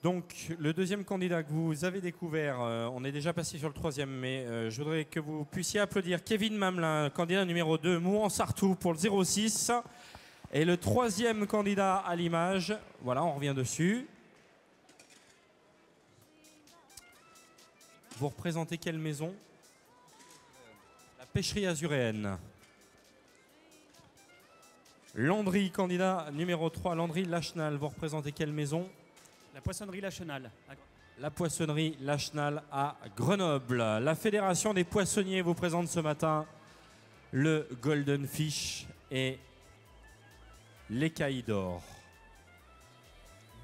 Donc, le deuxième candidat que vous avez découvert, on est déjà passé sur le troisième, mais je voudrais que vous puissiez applaudir Kevin Mamelin, candidat numéro 2, Mouan-Sartou pour le 06. Et le troisième candidat à l'image, voilà, on revient dessus. Vous représentez quelle maison? La pêcherie azuréenne. Landry, candidat numéro 3, Landry Lachenal, vous représentez quelle maison? La poissonnerie Lachenal. La poissonnerie Lachenal à Grenoble. La Fédération des poissonniers vous présente ce matin le Golden Fish et l'écaille d'or.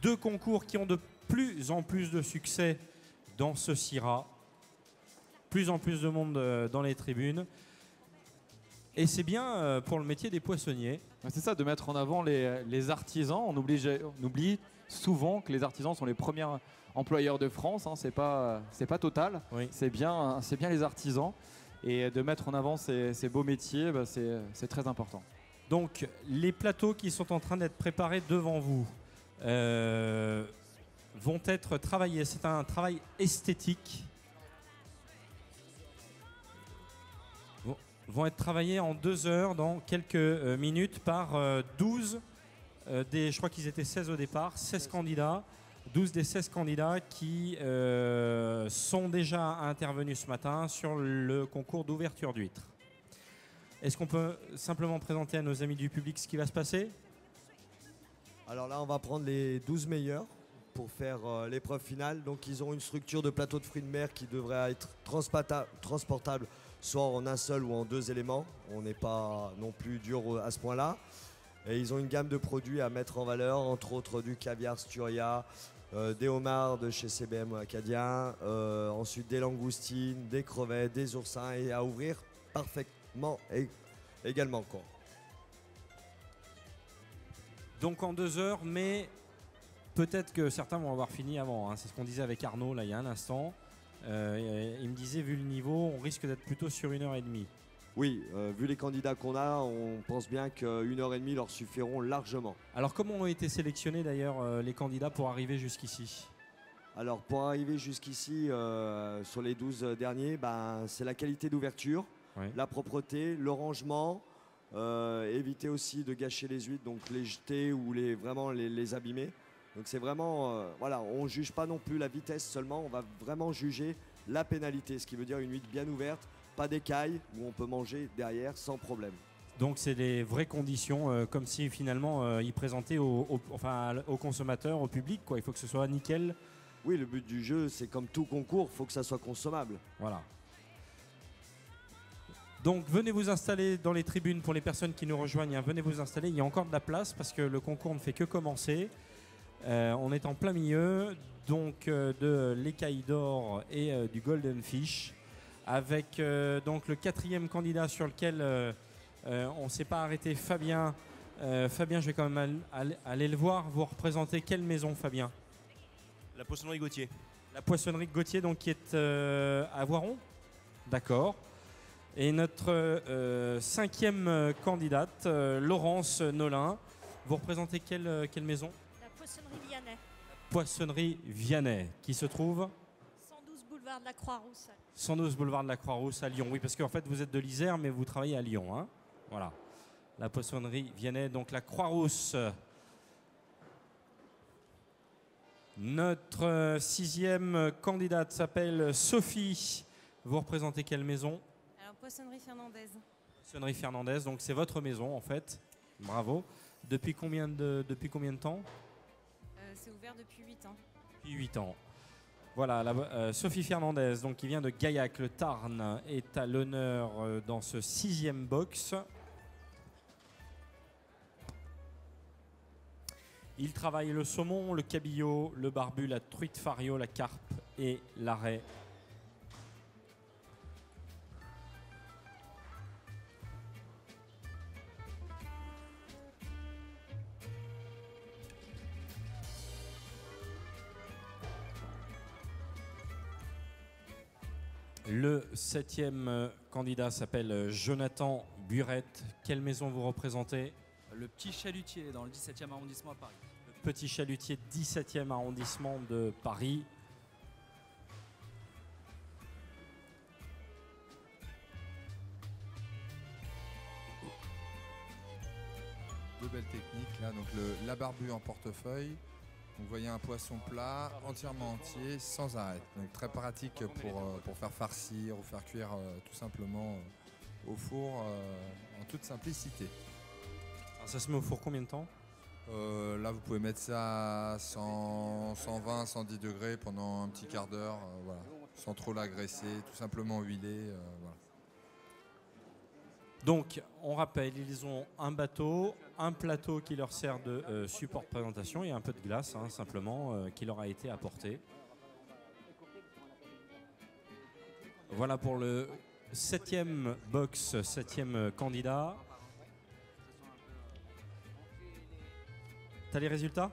Deux concours qui ont de plus en plus de succès dans ce CIRA. Plus en plus de monde dans les tribunes. Et c'est bien pour le métier des poissonniers. C'est ça, de mettre en avant les artisans. On oublie souvent que les artisans sont les premiers employeurs de France. Hein. C'est pas Total. Oui. C'est bien les artisans. Et de mettre en avant ces beaux métiers, bah, c'est très important. Donc, les plateaux qui sont en train d'être préparés devant vous vont être travaillés. C'est un travail esthétique. Vont être travaillés en 2 heures, dans quelques minutes, par 12 je crois qu'ils étaient 16 au départ, 16 candidats, 12 des 16 candidats qui sont déjà intervenus ce matin sur le concours d'ouverture d'huîtres. Est-ce qu'on peut simplement présenter à nos amis du public ce qui va se passer? Alors là, on va prendre les 12 meilleurs pour faire l'épreuve finale. Donc ils ont une structure de plateau de fruits de mer qui devrait être transportable soit en un seul ou en 2 éléments. On n'est pas non plus dur à ce point-là. Et ils ont une gamme de produits à mettre en valeur, entre autres du caviar Sturia, des homards de chez CBM Acadien, ensuite des langoustines, des crevettes, des oursins, et à ouvrir parfaitement également, quoi. Donc en 2 heures, mais peut-être que certains vont avoir fini avant. Hein. C'est ce qu'on disait avec Arnaud là, il y a un instant. Il me disait, vu le niveau, on risque d'être plutôt sur 1h30. Oui, vu les candidats qu'on a, on pense bien qu'1h30 leur suffiront largement. Alors comment ont été sélectionnés d'ailleurs les candidats pour arriver jusqu'ici? Alors pour arriver jusqu'ici, sur les 12 derniers, ben, c'est la qualité d'ouverture, Oui. la propreté, le rangement, éviter aussi de gâcher les huîtres, donc les jeter ou vraiment les abîmer. Donc c'est vraiment, voilà, on ne juge pas non plus la vitesse seulement, on va vraiment juger la pénalité, ce qui veut dire une huître bien ouverte, pas d'écailles, où on peut manger derrière sans problème. Donc c'est les vraies conditions, comme si finalement ils présentaient aux consommateurs, au public, quoi. Il faut que ce soit nickel. Oui, le but du jeu, c'est comme tout concours, il faut que ça soit consommable. Voilà. Donc venez vous installer dans les tribunes pour les personnes qui nous rejoignent. Hein, venez vous installer, il y a encore de la place parce que le concours ne fait que commencer. On est en plein milieu donc de l'écaille d'or et du Golden Fish, avec donc le 4e candidat sur lequel on ne s'est pas arrêté, Fabien. Fabien, je vais quand même aller le voir. Vous représentez quelle maison, Fabien? La poissonnerie Gauthier. La poissonnerie Gauthier, donc qui est à Voiron. D'accord. Et notre 5e candidate, Laurence Nolin. Vous représentez quelle maison? La poissonnerie Vianney. Poissonnerie Vianney, qui se trouve 112 boulevard de la Croix-Rousse. 112 boulevard de la Croix-Rousse à Lyon. Oui, parce qu'en fait, vous êtes de l'Isère, mais vous travaillez à Lyon. Hein, voilà. La poissonnerie Vianney, donc la Croix-Rousse. Notre 6e candidate s'appelle Sophie. Vous représentez quelle maison? Alors, poissonnerie Fernandaise. Poissonnerie Fernandaise, donc c'est votre maison en fait. Bravo. Depuis combien de temps? C'est ouvert depuis 8 ans. Depuis 8 ans. Voilà, Sophie Fernandez, donc, qui vient de Gaillac, le Tarn, est à l'honneur dans ce 6e box. Il travaille le saumon, le cabillaud, le barbu, la truite fario, la carpe et la raie. Le 7e candidat s'appelle Jonathan Burette. Quelle maison vous représentez? Le Petit Chalutier dans le 17e arrondissement à Paris. Le Petit Chalutier, 17e arrondissement de Paris. Deux belles techniques là, donc la barbue en portefeuille. Vous voyez un poisson plat, entièrement entier, sans arrêt. Donc très pratique pour faire farcir ou faire cuire tout simplement au four en toute simplicité. Alors ça se met au four combien de temps? Là vous pouvez mettre ça à 100, 120, 110 degrés pendant un petit quart d'heure, voilà, sans trop l'agresser, tout simplement huiler. Voilà. Donc, on rappelle, ils ont un bateau, un plateau qui leur sert de support de présentation et un peu de glace, hein, simplement, qui leur a été apporté. Voilà pour le 7e box, 7e candidat. T'as les résultats?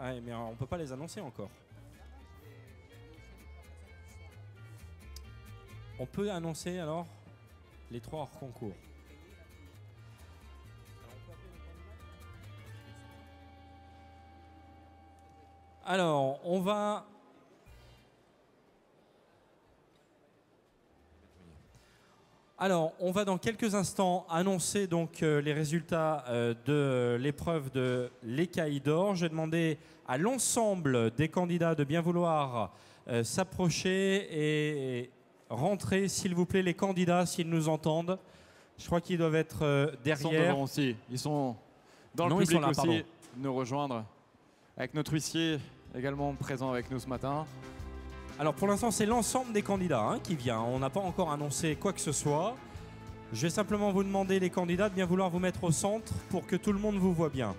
Ouais, mais on ne peut pas les annoncer encore. On peut annoncer alors les 3 hors concours. Alors, on va... dans quelques instants annoncer donc les résultats de l'épreuve de l'écaille d'or. Je vais demander à l'ensemble des candidats de bien vouloir s'approcher et rentrer, s'il vous plaît, les candidats, s'ils nous entendent. Je crois qu'ils doivent être derrière. Ils sont devant aussi. Ils sont dans le public, ils sont là, aussi, pardon. nous rejoindre. Avec notre huissier également présent avec nous ce matin. Alors pour l'instant, c'est l'ensemble des candidats hein, qui vient. On n'a pas encore annoncé quoi que ce soit. Je vais simplement vous demander, les candidats, de bien vouloir vous mettre au centre pour que tout le monde vous voit bien.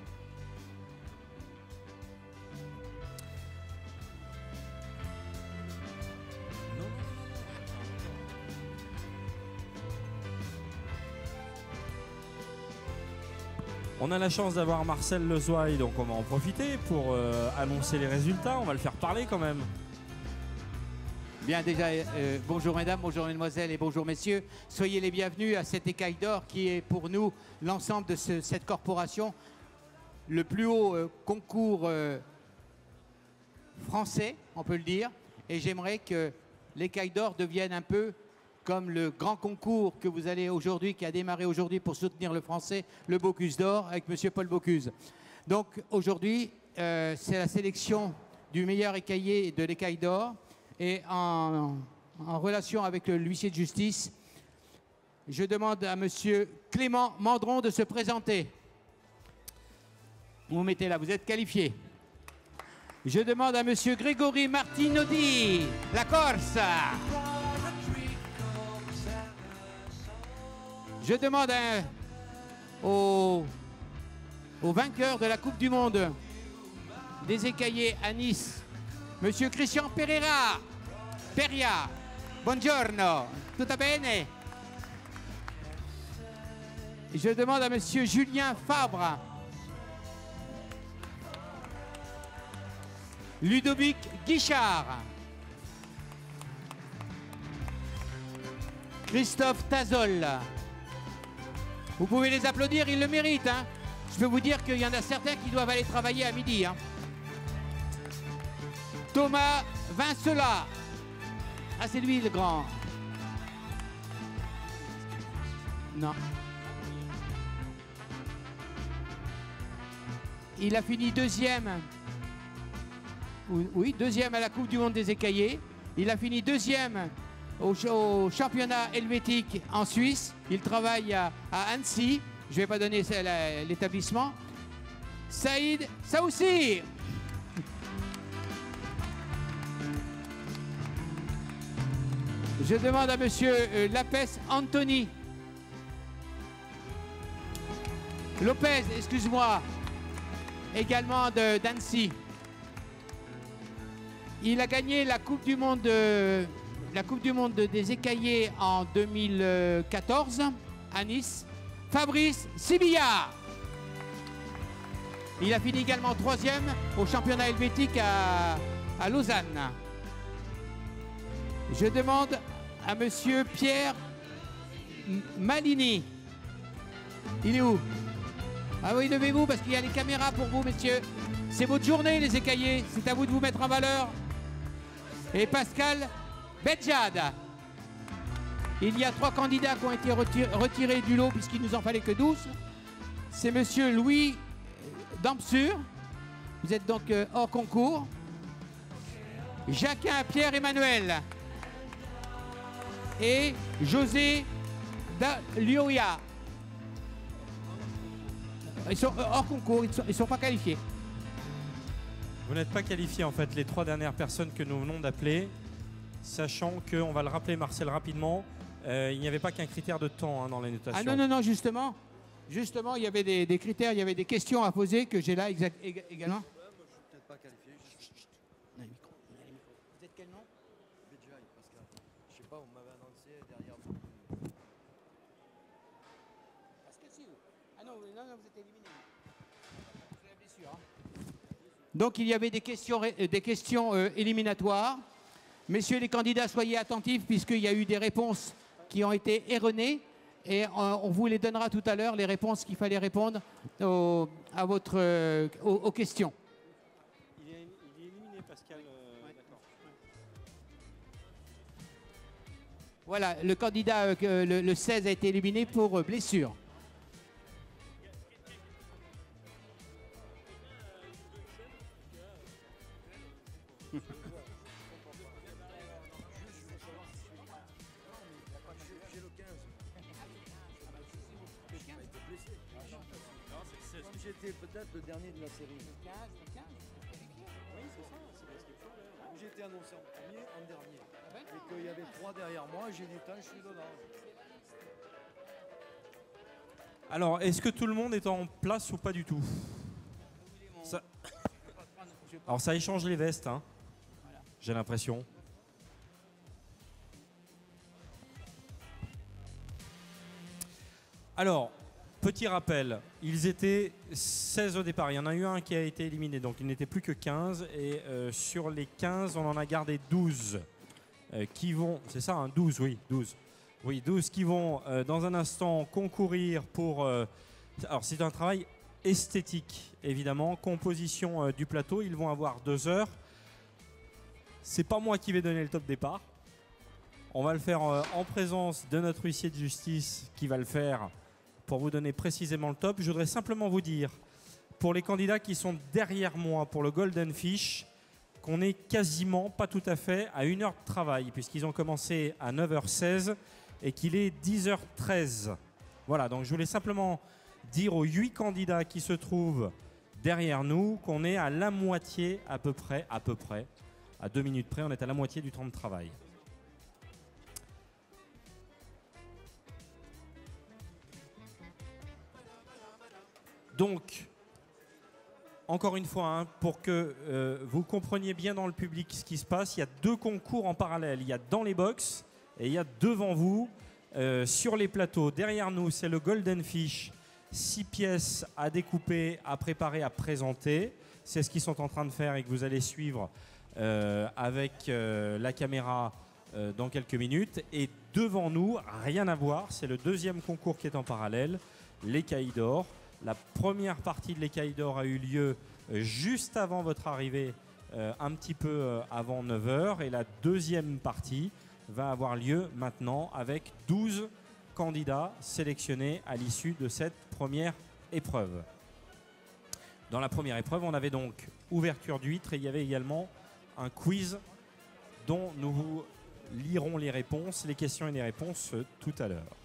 On a la chance d'avoir Marcel Lezouaille, donc on va en profiter pour annoncer les résultats. On va le faire parler quand même. Bien déjà, bonjour mesdames, bonjour mesdemoiselles et bonjour messieurs. Soyez les bienvenus à cette écaille d'or qui est pour nous l'ensemble de cette corporation, le plus haut concours français, on peut le dire. Et j'aimerais que l'écaille d'or devienne un peu comme le grand concours que vous allez aujourd'hui, qui a démarré aujourd'hui pour soutenir le français, le Bocuse d'or avec monsieur Paul Bocuse. Donc aujourd'hui, c'est la sélection du meilleur écaillé de l'écaille d'or. Et en relation avec l'huissier de justice, je demande à monsieur Clément Mandron de se présenter. Vous vous mettez là, vous êtes qualifié. Je demande à monsieur Grégory Martinodi, la Corse. Je demande au vainqueur de la Coupe du Monde des écaillés à Nice, monsieur Christian Pereira. Peria, buongiorno, tutto bene? Je demande à monsieur Julien Fabre. Ludovic Guichard. Christophe Tazol. Vous pouvez les applaudir, ils le méritent. Hein. Je peux vous dire qu'il y en a certains qui doivent aller travailler à midi. Hein. Thomas Vincela. Ah, c'est lui le grand. Non. Il a fini deuxième. Oui, deuxième à la Coupe du Monde des écaillés. Il a fini deuxième au championnat helvétique en Suisse. Il travaille à Annecy. Je ne vais pas donner l'établissement. Saïd Saoussi. Je demande à monsieur Lapes Anthony. Lopez, excuse-moi, également d'Annecy. Il a gagné la Coupe du Monde, des écaillés en 2014 à Nice. Fabrice Sibilla. Il a fini également troisième au championnat helvétique à Lausanne. Je demande à monsieur Pierre Malini. Il est où? Ah oui, levez-vous parce qu'il y a les caméras pour vous, messieurs. C'est votre journée, les écaillés. C'est à vous de vous mettre en valeur. Et Pascal Bedjad. Il y a 3 candidats qui ont été retirés du lot puisqu'il nous en fallait que 12. C'est monsieur Louis Dampsur. Vous êtes donc hors concours. Jacquin Pierre-Emmanuel. Et José Dalioya. Ils sont hors concours, ils ne sont pas qualifiés. Vous n'êtes pas qualifiés en fait, les 3 dernières personnes que nous venons d'appeler, sachant qu'on va le rappeler Marcel rapidement, il n'y avait pas qu'un critère de temps dans les notations. Ah non, non, non, justement, il y avait des critères, il y avait des questions à poser que j'ai là également. Moi, je suis peut-être pas qualifié. Vous êtes quel nom? Bedjaï, Pascal. Je sais pas, on m'avait annoncé derrière vous. Pascal, si vous. Ah non, non, non, vous êtes éliminé. C'est la blessure. Hein. Donc il y avait des questions éliminatoires. Messieurs les candidats, soyez attentifs puisqu'il y a eu des réponses qui ont été erronées et on vous les donnera tout à l'heure, les réponses qu'il fallait répondre aux questions. Il est éliminé, Pascal. D'accord. Voilà, le candidat, le 16 a été éliminé pour blessure. J'étais peut-être le dernier de la série. Le 15, le 15. Oui, c'est ça, c'est parce que j'ai été annoncé en premier, en dernier. Ah ben Et non, qu'il y avait 3 derrière moi, j'ai dit, je suis dedans. Alors, est-ce que tout le monde est en place ou pas du tout? Ça... Alors ça échange les vestes, hein. J'ai l'impression. Alors, petit rappel, ils étaient 16 au départ. Il y en a eu un qui a été éliminé, donc il n'était plus que 15. Et sur les 15, on en a gardé 12 qui vont... C'est ça, hein, 12, oui, 12. Oui, 12 qui vont dans un instant concourir pour... alors c'est un travail esthétique, évidemment. Composition du plateau, ils vont avoir 2 heures. C'est pas moi qui vais donner le top départ. On va le faire en présence de notre huissier de justice qui va le faire pour vous donner précisément le top. Je voudrais simplement vous dire, pour les candidats qui sont derrière moi pour le Golden Fish, qu'on est quasiment, pas tout à fait, à 1 heure de travail, puisqu'ils ont commencé à 9h16 et qu'il est 10h13. Voilà, donc je voulais simplement dire aux 8 candidats qui se trouvent derrière nous qu'on est à la moitié à peu près, à 2 minutes près, on est à la moitié du temps de travail. Donc, encore une fois, hein, pour que vous compreniez bien dans le public ce qui se passe, il y a 2 concours en parallèle. Il y a dans les box et il y a devant vous, sur les plateaux. Derrière nous, c'est le Golden Fish. 6 pièces à découper, à préparer, à présenter. C'est ce qu'ils sont en train de faire et que vous allez suivre avec la caméra dans quelques minutes. Et devant nous, rien à voir, c'est le 2e concours qui est en parallèle, l'écaille d'or. La première partie de l'écaille d'or a eu lieu juste avant votre arrivée, un petit peu avant 9h. Et la 2e partie va avoir lieu maintenant avec 12 candidats sélectionnés à l'issue de cette première épreuve. Dans la première épreuve, on avait donc ouverture d'huîtres et il y avait également un quiz dont nous vous lirons les réponses, les questions et les réponses tout à l'heure.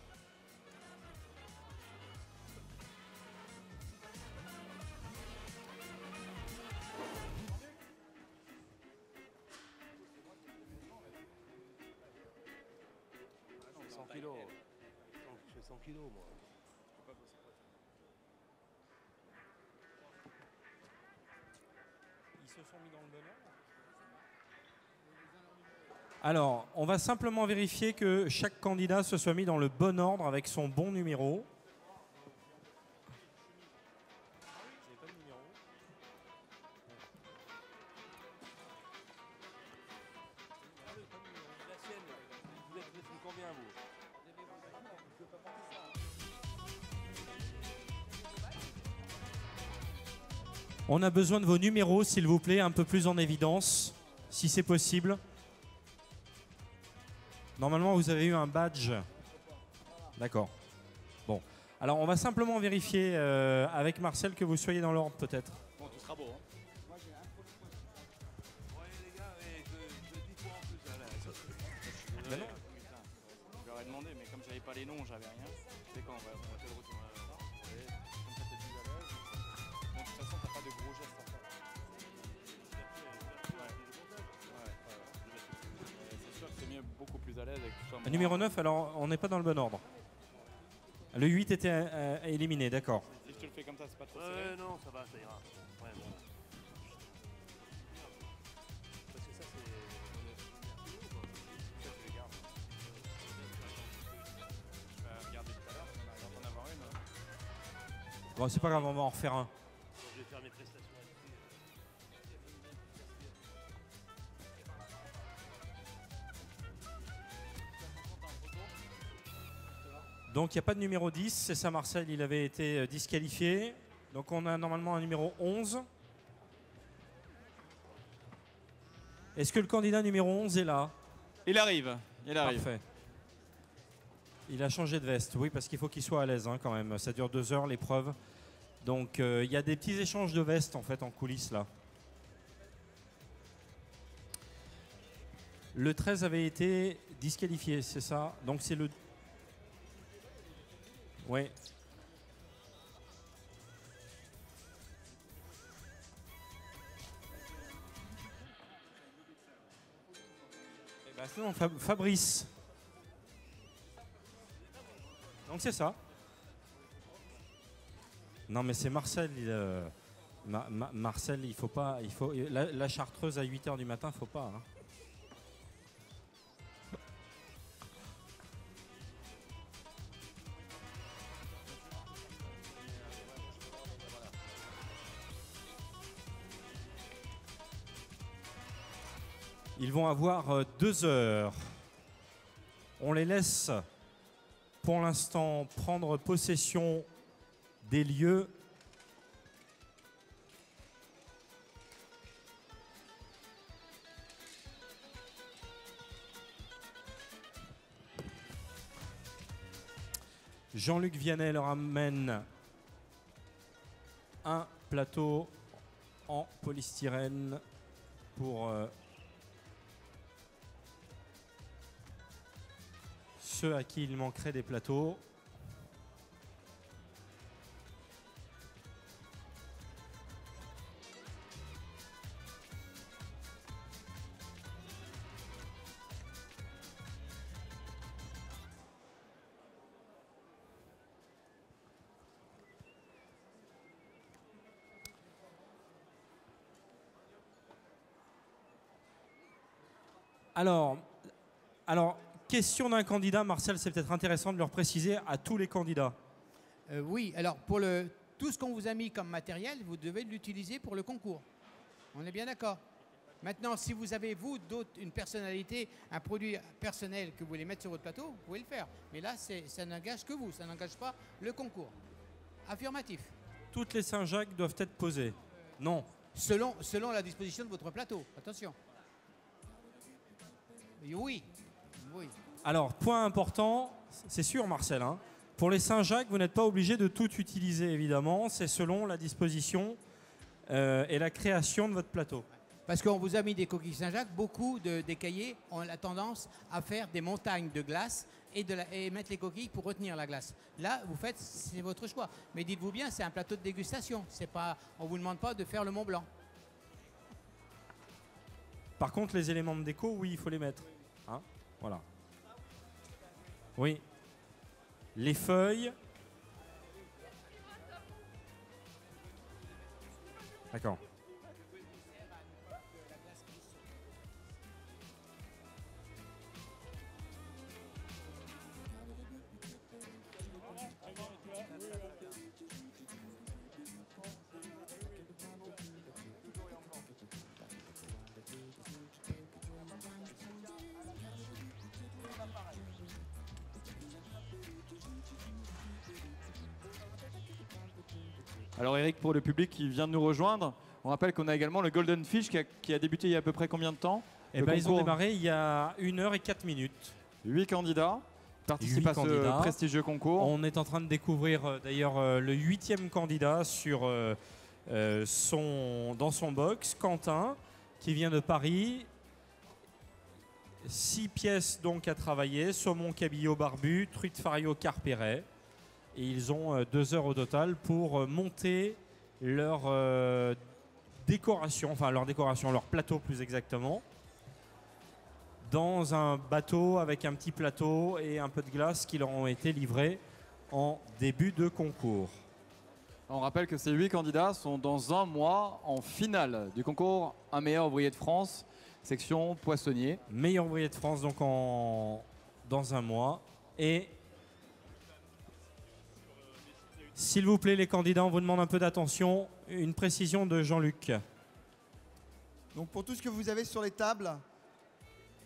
Je fais 100 kilos, moi. Ils se sont mis dans le bon ordre. Alors, on va simplement vérifier que chaque candidat se soit mis dans le bon ordre avec son bon numéro. On a besoin de vos numéros, s'il vous plaît, un peu plus en évidence, si c'est possible. Normalement, vous avez eu un badge. D'accord. Bon. Alors, on va simplement vérifier avec Marcel que vous soyez dans l'ordre, peut-être. Bon, tout sera beau. Hein. Ouais, les gars, je dis quoi en plus là, Je leur ai demandé, mais comme j'avais pas les noms, j'avais rien. C'est quand on va faire le retour. Comme ça, t'es plus à l'aise. Bon, de toute façon, t'as pas de gros gestes à faire. C'est sûr que c'est mieux, beaucoup plus à l'aise avec tout ça. Numéro 9, alors on n'est pas dans le bon ordre. Le 8 était éliminé, d'accord. Si je te le fais comme ça, c'est pas trop serré. non, ça va, ça ira. Ouais, bon. Parce que ça, c'est. Ça, tu les gardes. Je vais regarder tout à l'heure, on arrive à en avoir une. Bon, c'est pas grave, on va en refaire un. Je vais faire mes prestations là-dessus. Donc il n'y a pas de numéro 10, c'est ça Marcel, il avait été disqualifié. Donc on a normalement un numéro 11. Est-ce que le candidat numéro 11 est là? Il arrive. Parfait. Il a changé de veste, oui, parce qu'il faut qu'il soit à l'aise quand même. Ça dure 2 heures l'épreuve. Donc il y a des petits échanges de vestes en fait en coulisses là. Le 13 avait été disqualifié, c'est ça? Donc c'est le... Oui. Eh ben, sinon, Fabrice. Donc c'est ça. Non mais c'est Marcel. Marcel, il faut pas. La chartreuse à 8 h du matin, faut pas. Hein. Ils vont avoir 2 heures. On les laisse pour l'instant prendre possession des lieux. Jean-Luc Vianney leur amène un plateau en polystyrène pour ceux à qui il manquerait des plateaux. Alors, question d'un candidat, Marcel, c'est peut-être intéressant de leur préciser à tous les candidats. Oui, alors pour tout ce qu'on vous a mis comme matériel, vous devez l'utiliser pour le concours. On est bien d'accord? Maintenant, si vous avez, vous, une personnalité, un produit personnel que vous voulez mettre sur votre plateau, vous pouvez le faire. Mais là, ça n'engage que vous, ça n'engage pas le concours. Affirmatif. Toutes les Saint-Jacques doivent être posées. Non. Selon la disposition de votre plateau. Attention. Oui. Oui. Alors, point important, c'est sûr, Marcel, hein, pour les Saint-Jacques, vous n'êtes pas obligé de tout utiliser, évidemment. C'est selon la disposition et la création de votre plateau. Parce qu'on vous a mis des coquilles Saint-Jacques, beaucoup des cahiers ont la tendance à faire des montagnes de glace et mettre les coquilles pour retenir la glace. Là, vous faites, c'est votre choix. Mais dites-vous bien, c'est un plateau de dégustation. On ne vous demande pas de faire le Mont Blanc. Par contre, les éléments de déco, oui, il faut les mettre. Hein, voilà. Oui. Les feuilles. D'accord. Alors Eric, pour le public qui vient de nous rejoindre, on rappelle qu'on a également le Golden Fish qui a débuté il y a à peu près combien de temps? Eh ben, ils ont démarré il y a 1 heure et 4 minutes. 8 candidats participent à ce prestigieux concours. On est en train de découvrir d'ailleurs le 8e candidat dans son box, Quentin, qui vient de Paris. 6 pièces donc à travailler, saumon cabillaud barbu, truite fario carperet. Et ils ont 2 heures au total pour monter leur décoration, leur plateau plus exactement, dans un bateau avec un petit plateau et un peu de glace qui leur ont été livrés en début de concours. On rappelle que ces 8 candidats sont dans un mois en finale du concours Un meilleur ouvrier de France, section poissonnier. Meilleur ouvrier de France donc dans un mois. Et s'il vous plaît les candidats, on vous demande un peu d'attention. Une précision de Jean-Luc. Donc pour tout ce que vous avez sur les tables,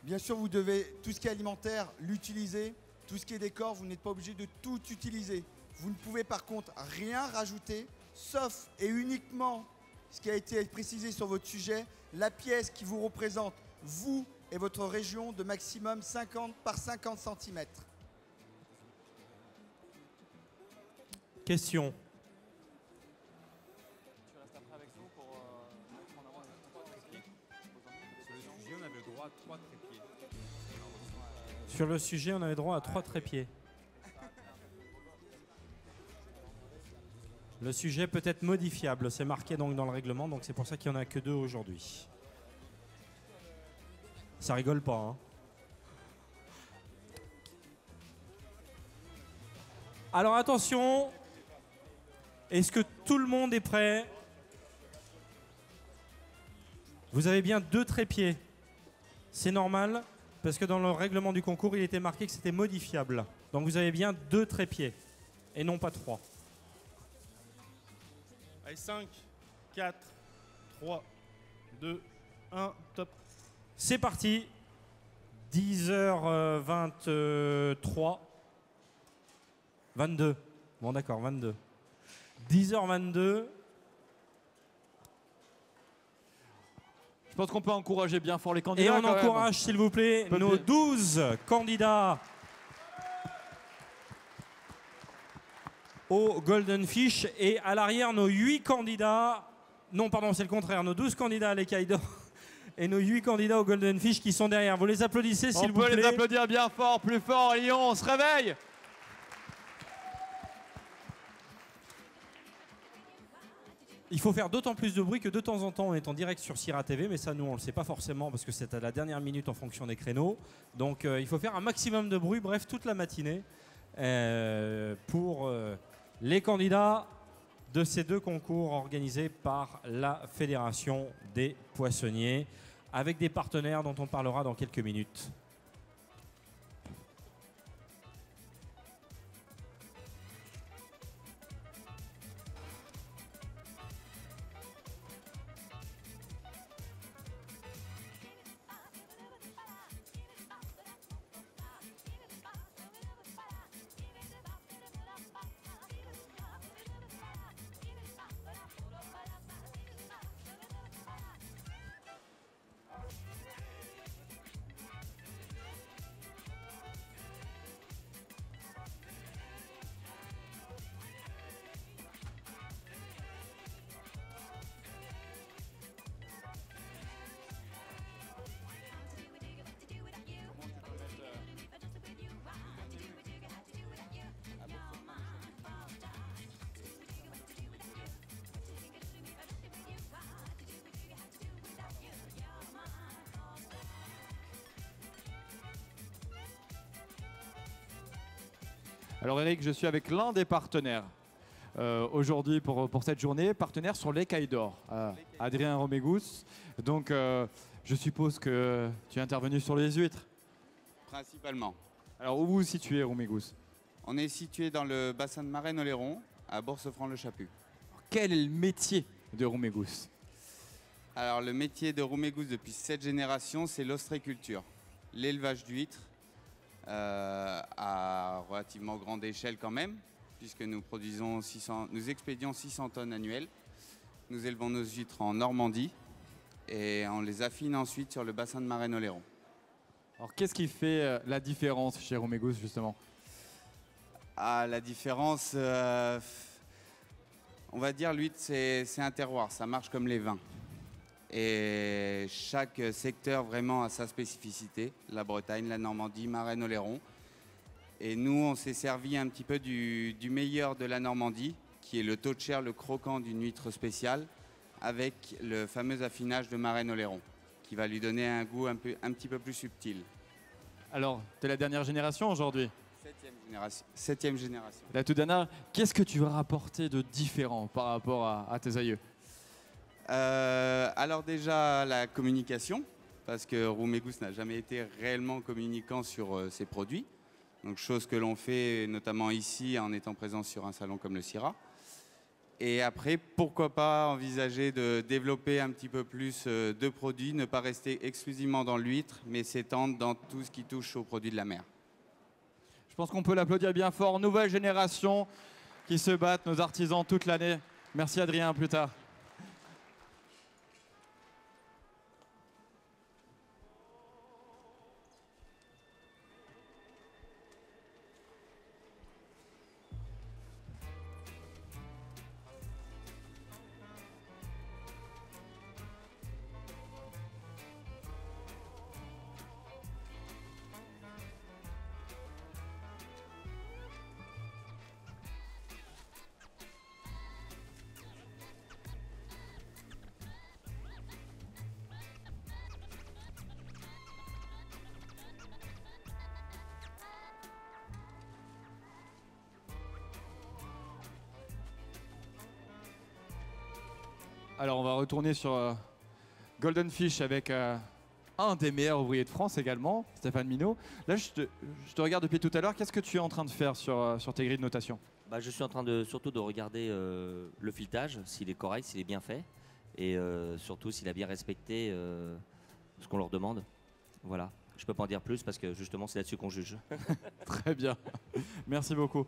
bien sûr vous devez, tout ce qui est alimentaire, l'utiliser. Tout ce qui est décor, vous n'êtes pas obligé de tout utiliser. Vous ne pouvez par contre rien rajouter, sauf et uniquement ce qui a été précisé sur votre sujet, la pièce qui vous représente, vous et votre région, de maximum 50 par 50 cm. Question. Tu restes après avec nous pour mettre en avant les 3 trépieds. Sur le sujet, on avait le droit à 3 trépieds. Sur le sujet, on avait droit à 3 trépieds. Le sujet peut être modifiable, c'est marqué donc dans le règlement, donc c'est pour ça qu'il n'y en a que 2 aujourd'hui. Ça rigole pas, hein. Alors attention, est-ce que tout le monde est prêt? Vous avez bien 2 trépieds. C'est normal, parce que dans le règlement du concours, il était marqué que c'était modifiable. Donc vous avez bien 2 trépieds, et non pas 3. Allez, 5, 4, 3, 2, 1, top. C'est parti. 10h23. 22. Bon d'accord, 22. 10h22. Je pense qu'on peut encourager bien fort les candidats. Et on quand même. encourage, s'il vous plaît, nos 12 candidats au Golden Fish. Et à l'arrière, nos 8 candidats... Non, pardon, c'est le contraire. Nos 12 candidats à l'écaille d'or et nos 8 candidats au Golden Fish qui sont derrière. Vous les applaudissez, s'il vous plaît. On peut les applaudir bien fort, plus fort. Lyon, on se réveille. Il faut faire d'autant plus de bruit que de temps en temps on est en direct sur Sira TV, mais ça nous on le sait pas forcément parce que c'est à la dernière minute en fonction des créneaux. Donc il faut faire un maximum de bruit, bref toute la matinée pour les candidats de ces 2 concours organisés par la Fédération des poissonniers avec des partenaires dont on parlera dans quelques minutes. Alors Eric, je suis avec l'un des partenaires aujourd'hui pour cette journée, partenaire sur l'écaille d'or, Adrien Romégous. Donc je suppose que tu es intervenu sur les huîtres. Principalement. Alors où vous vous situez, Romégous? On est situé dans le bassin de Marennes-Oléron, à Bourse-Franc-le-Chapu. Quel est le métier de Romégous? Alors le métier de Romégous depuis 7 générations, c'est l'ostréiculture, l'élevage d'huîtres à relativement grande échelle quand même, puisque nous produisons nous expédions 600 tonnes annuelles. Nous élevons nos huîtres en Normandie et on les affine ensuite sur le bassin de Marennes-Oléron. Alors, qu'est-ce qui fait la différence chez Romégous, justement? Ah, la différence, on va dire l'huître, c'est un terroir, ça marche comme les vins. Et chaque secteur vraiment a sa spécificité, la Bretagne, la Normandie, Marennes-Oléron. Et nous, on s'est servi un petit peu du meilleur de la Normandie, qui est le taux de chair, le croquant d'une huître spéciale, avec le fameux affinage de Marennes-Oléron, qui va lui donner un goût un petit peu plus subtil. Alors, tu es la dernière génération aujourd'hui? Septième génération. La toute dernière, qu'est-ce que tu vas rapporter de différent par rapport à tes aïeux? Alors déjà, la communication, parce que Romégous n'a jamais été réellement communicant sur ses produits. Donc, chose que l'on fait notamment ici en étant présent sur un salon comme le CIRA. Et après, pourquoi pas envisager de développer un petit peu plus de produits, ne pas rester exclusivement dans l'huître, mais s'étendre dans tout ce qui touche aux produits de la mer. Je pense qu'on peut l'applaudir bien fort. Nouvelle génération qui se battent, nos artisans toute l'année. Merci Adrien, à plus tard. Alors on va retourner sur Golden Fish avec un des meilleurs ouvriers de France également, Stéphane Minot. Là je te regarde depuis tout à l'heure, qu'est-ce que tu es en train de faire sur tes grilles de notation? Je suis en train surtout de regarder le filetage, s'il est correct, s'il est bien fait, et surtout s'il a bien respecté ce qu'on leur demande. Voilà, je ne peux pas en dire plus parce que justement c'est là-dessus qu'on juge. Très bien, merci beaucoup.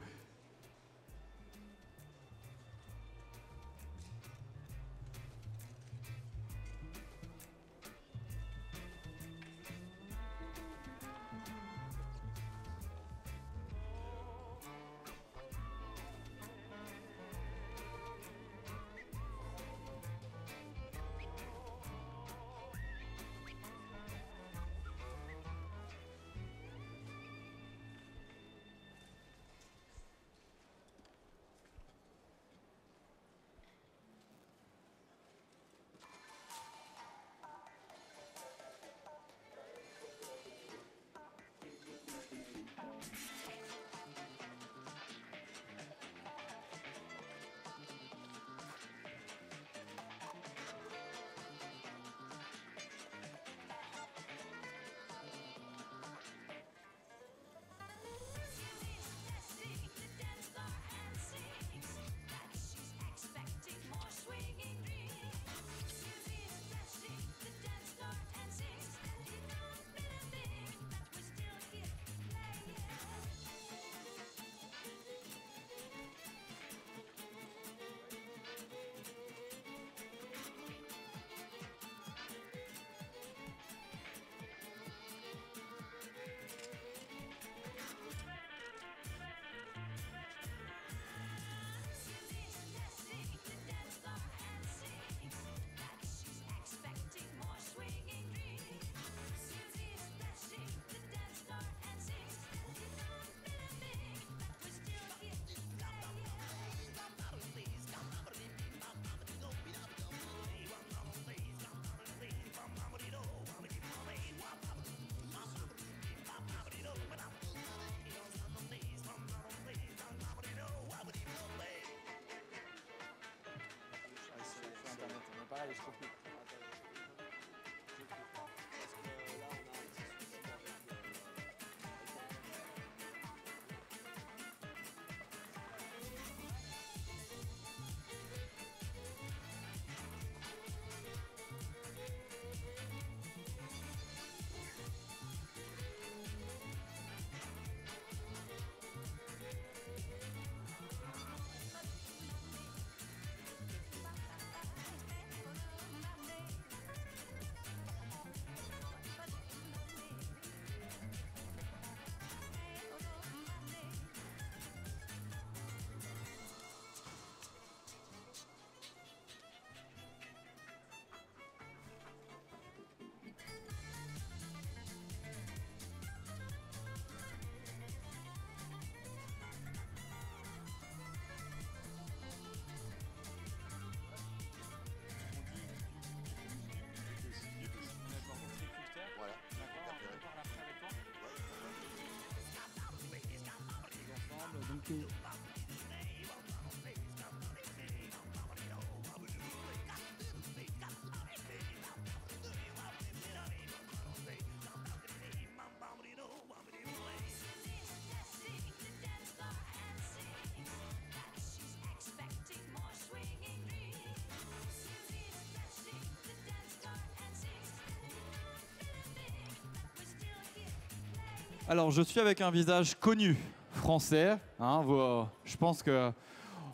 Alors, je suis avec un visage connu français. Hein, je pense que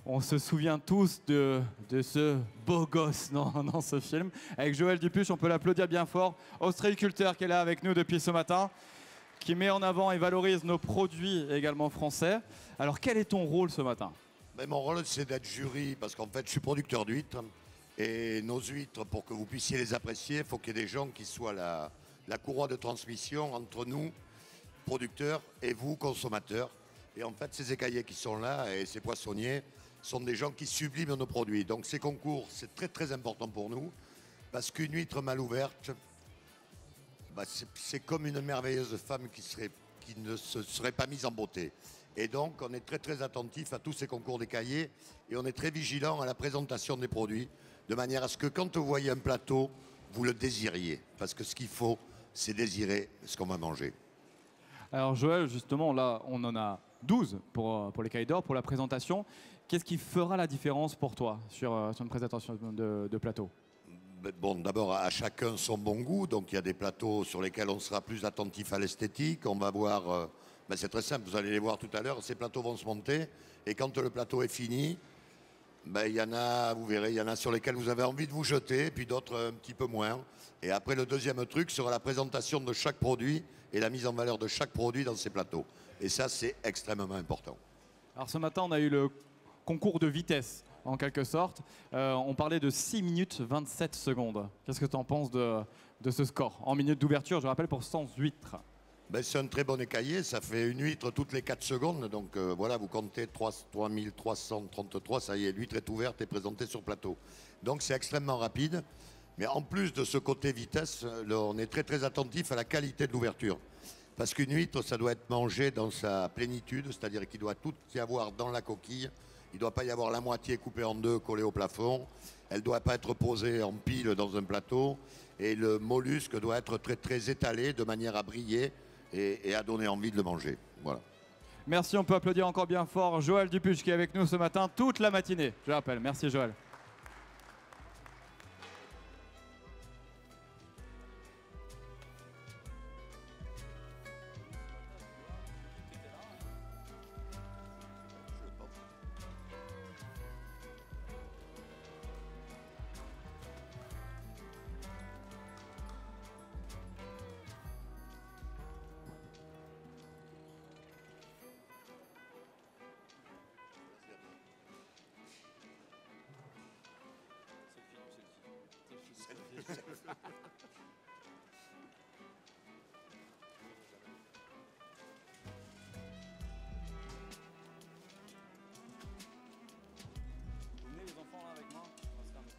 on se souvient tous de ce beau gosse dans ce film. Avec Joël Dupuche, on peut l'applaudir bien fort. Ostréiculteur qui est là avec nous depuis ce matin, qui met en avant et valorise nos produits également français. Alors, quel est ton rôle ce matin? Ben, mon rôle, c'est d'être jury, parce qu'en fait, je suis producteur d'huîtres. Et nos huîtres, pour que vous puissiez les apprécier, il faut qu'il y ait des gens qui soient la courroie de transmission entre nous, producteurs, et vous, consommateurs. Et en fait, ces écaillers qui sont là et ces poissonniers sont des gens qui subliment nos produits. Donc ces concours, c'est très très important pour nous, parce qu'une huître mal ouverte, bah, c'est comme une merveilleuse femme qui ne se serait pas mise en beauté. Et donc, on est très très attentif à tous ces concours d'écaillés et on est très vigilant à la présentation des produits, de manière à ce que quand vous voyez un plateau, vous le désiriez. Parce que ce qu'il faut, c'est désirer ce qu'on va manger. Alors Joël, justement, là, on en a 12 pour l'écaille d'or, pour la présentation. Qu'est-ce qui fera la différence pour toi sur une présentation de plateau? Bon, d'abord, à chacun son bon goût. Donc, il y a des plateaux sur lesquels on sera plus attentif à l'esthétique. On va voir... c'est très simple, vous allez les voir tout à l'heure. Ces plateaux vont se monter. Et quand le plateau est fini, il y en a, vous verrez, il y en a sur lesquels vous avez envie de vous jeter, puis d'autres un petit peu moins. Et après, le deuxième truc sera la présentation de chaque produit et la mise en valeur de chaque produit dans ces plateaux. Et ça, c'est extrêmement important. Alors ce matin, on a eu le concours de vitesse, en quelque sorte. On parlait de 6 minutes 27 secondes. Qu'est-ce que tu en penses de ce score? En minutes d'ouverture, je rappelle, pour 100 huîtres. C'est un très bon écaillé, ça fait une huître toutes les 4 secondes. Donc voilà, vous comptez 3333, ça y est, l'huître est ouverte et présentée sur plateau. Donc c'est extrêmement rapide. Mais en plus de ce côté vitesse, on est très très attentif à la qualité de l'ouverture. Parce qu'une huître, ça doit être mangé dans sa plénitude, c'est-à-dire qu'il doit tout y avoir dans la coquille. Il ne doit pas y avoir la moitié coupée en deux, collée au plafond. Elle ne doit pas être posée en pile dans un plateau. Et le mollusque doit être très très étalé de manière à briller et à donner envie de le manger. Voilà. Merci, on peut applaudir encore bien fort Joël Dupuche qui est avec nous ce matin toute la matinée. Je rappelle, merci Joël. Venez les enfants là avec moi. On va se faire notre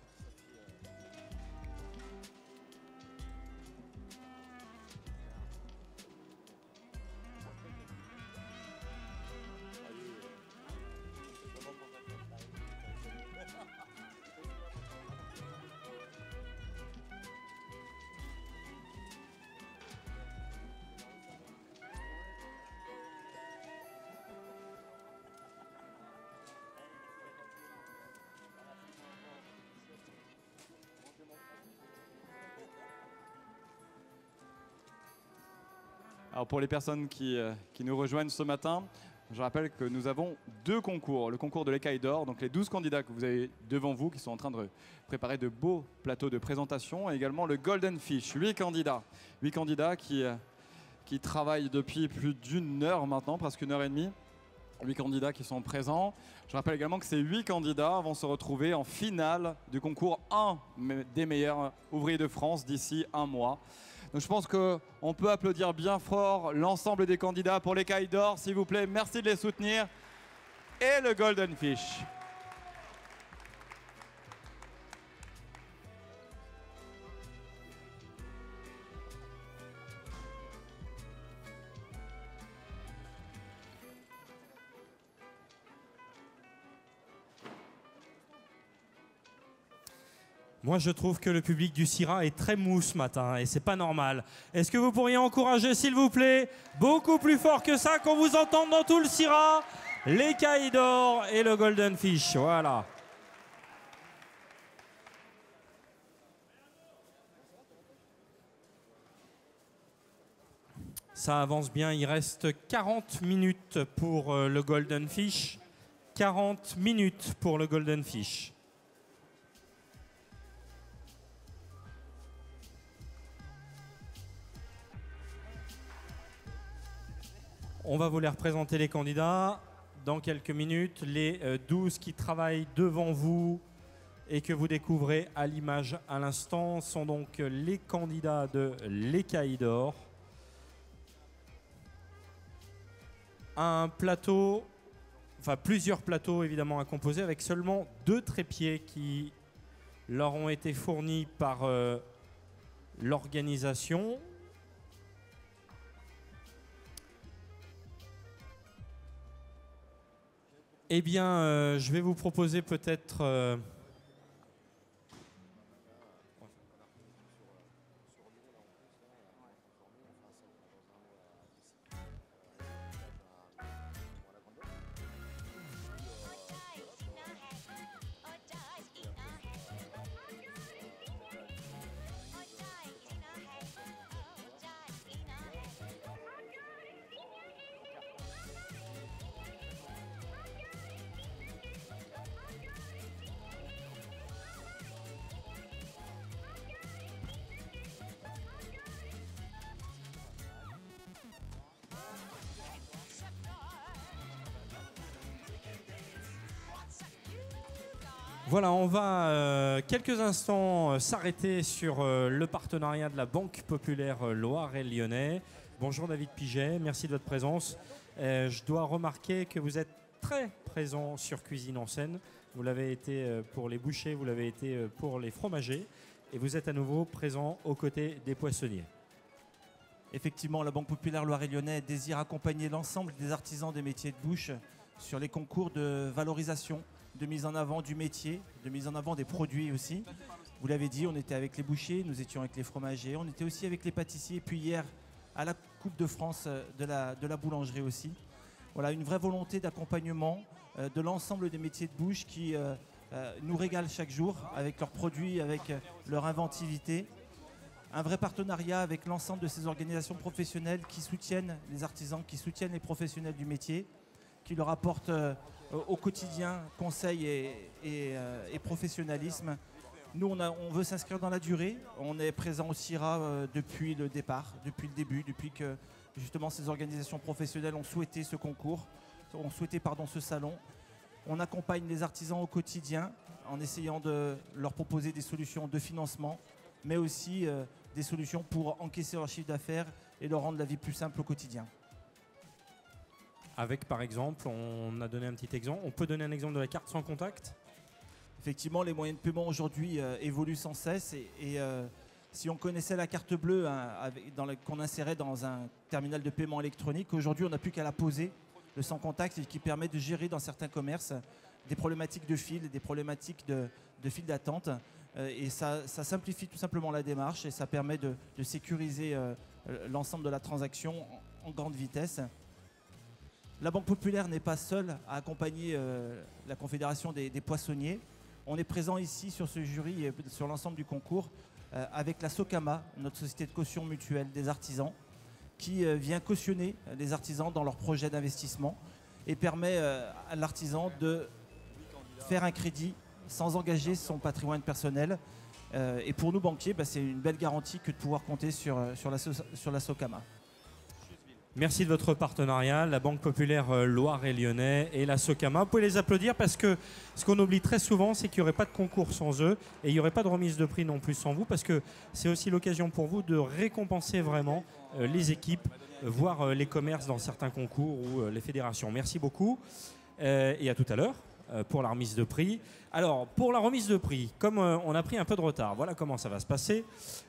Alors pour les personnes qui nous rejoignent ce matin, je rappelle que nous avons 2 concours. Le concours de l'écaille d'or, donc les 12 candidats que vous avez devant vous qui sont en train de préparer de beaux plateaux de présentation, et également le Golden Fish, 8 candidats. 8 candidats qui travaillent depuis plus d'1 heure maintenant, presque 1 heure et demie. 8 candidats qui sont présents. Je rappelle également que ces 8 candidats vont se retrouver en finale du concours 1 des meilleurs ouvriers de France d'ici 1 mois. Donc je pense qu'on peut applaudir bien fort l'ensemble des candidats pour l'écaille d'or, s'il vous plaît. Merci de les soutenir. Et le Golden Fish. Moi, je trouve que le public du Syrah est très mou ce matin et c'est pas normal. Est-ce que vous pourriez encourager, s'il vous plaît, beaucoup plus fort que ça, qu'on vous entende dans tout le Syrah, l'écaille d'or et le Golden Fish. Voilà. Ça avance bien, il reste 40 minutes pour le Golden Fish. 40 minutes pour le Golden Fish. On va vous les représenter les candidats dans quelques minutes. Les 12 qui travaillent devant vous et que vous découvrez à l'image à l'instant sont donc les candidats de l'écaille d'or. Un plateau, enfin plusieurs plateaux évidemment à composer avec seulement 2 trépieds qui leur ont été fournis par l'organisation. Eh bien, je vais vous proposer peut-être... Voilà, on va quelques instants s'arrêter sur le partenariat de la Banque Populaire Loire-et-Lyonnais. Bonjour David Piget, merci de votre présence. Je dois remarquer que vous êtes très présent sur Cuisine en Scène. Vous l'avez été pour les bouchers, vous l'avez été pour les fromagers. Et vous êtes à nouveau présent aux côtés des poissonniers. Effectivement, la Banque Populaire Loire-et-Lyonnais désire accompagner l'ensemble des artisans des métiers de bouche sur les concours de valorisation, de mise en avant du métier, de mise en avant des produits aussi. Vous l'avez dit, on était avec les bouchers, nous étions avec les fromagers, on était aussi avec les pâtissiers, puis hier à la Coupe de France de la boulangerie aussi. Voilà, une vraie volonté d'accompagnement de l'ensemble des métiers de bouche qui nous régalent chaque jour avec leurs produits, avec leur inventivité. Un vrai partenariat avec l'ensemble de ces organisations professionnelles qui soutiennent les artisans, qui soutiennent les professionnels du métier, qui leur apportent au quotidien conseil et professionnalisme. Nous, on veut s'inscrire dans la durée. On est présent au Syrah depuis le départ, depuis le début, depuis que justement ces organisations professionnelles ont souhaité ce concours, ont souhaité ce salon. On accompagne les artisans au quotidien en essayant de leur proposer des solutions de financement, mais aussi des solutions pour encaisser leur chiffre d'affaires et leur rendre la vie plus simple au quotidien. Avec par exemple, on a donné un petit exemple, on peut donner un exemple de la carte sans contact? Effectivement, les moyens de paiement aujourd'hui évoluent sans cesse et si on connaissait la carte bleue qu'on insérait dans un terminal de paiement électronique, aujourd'hui on n'a plus qu'à la poser, le sans contact, qui permet de gérer dans certains commerces des problématiques de fil, des problématiques de fil d'attente. Et ça simplifie tout simplement la démarche et ça permet de sécuriser l'ensemble de la transaction en grande vitesse. La Banque Populaire n'est pas seule à accompagner la Confédération des poissonniers. On est présent ici sur ce jury et sur l'ensemble du concours avec la Socama, notre société de caution mutuelle des artisans, qui vient cautionner les artisans dans leurs projets d'investissement et permet à l'artisan de faire un crédit sans engager son patrimoine personnel. Et pour nous banquiers, c'est une belle garantie que de pouvoir compter sur la Socama. Merci de votre partenariat, la Banque Populaire Loire-et-Lyonnais et la Socama. Vous pouvez les applaudir parce que ce qu'on oublie très souvent, c'est qu'il n'y aurait pas de concours sans eux et il n'y aurait pas de remise de prix non plus sans vous, parce que c'est aussi l'occasion pour vous de récompenser vraiment les équipes, voire les commerces dans certains concours ou les fédérations. Merci beaucoup et à tout à l'heure pour la remise de prix. Alors, pour la remise de prix, comme on a pris un peu de retard, voilà comment ça va se passer.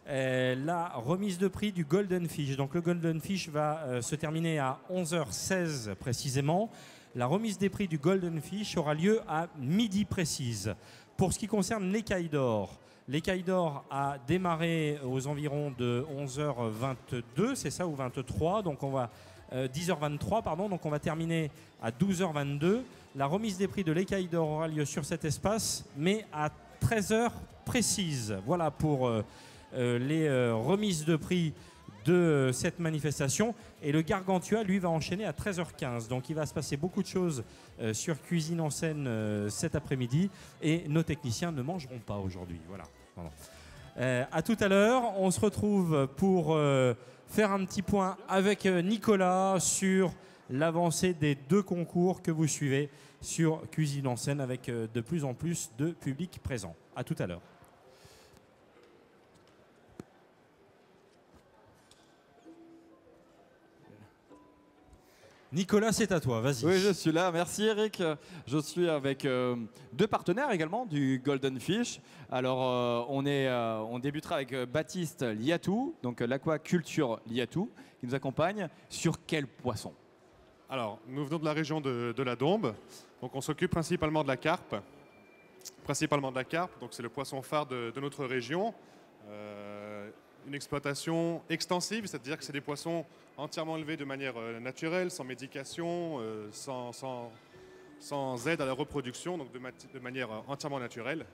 La remise de prix du Golden Fish. Donc, le Golden Fish va se terminer à 11h16 précisément. La remise des prix du Golden Fish aura lieu à midi précise. Pour ce qui concerne l'écaille d'or, L'écaille d'or a démarré aux environs de 11h22, c'est ça, ou 23, donc on va 10h23, pardon, donc on va terminer à 12h22. La remise des prix de l'écaille d'or aura lieu sur cet espace, mais à 13h précises. Voilà pour les remises de prix de cette manifestation. Et le Gargantua, lui, va enchaîner à 13h15. Donc il va se passer beaucoup de choses sur Cuisine en scène cet après-midi. Et nos techniciens ne mangeront pas aujourd'hui. Voilà. À tout à l'heure. On se retrouve pour faire un petit point avec Nicolas sur l'avancée des 2 concours que vous suivez sur Cuisine en scène avec de plus en plus de public présent. À tout à l'heure. Nicolas, c'est à toi, vas-y. Oui, je suis là. Merci Eric. Je suis avec 2 partenaires également du Golden Fish. Alors, on débutera avec Baptiste Liatou, donc l'aquaculture Liatou, qui nous accompagne. Sur quel poisson? Alors, nous venons de la région de la Dombe. Donc, on s'occupe principalement de la carpe. Donc c'est le poisson phare de notre région. Une exploitation extensive, c'est-à-dire que c'est des poissons entièrement élevés de manière naturelle, sans médication, sans aide à la reproduction, donc de manière entièrement naturelle.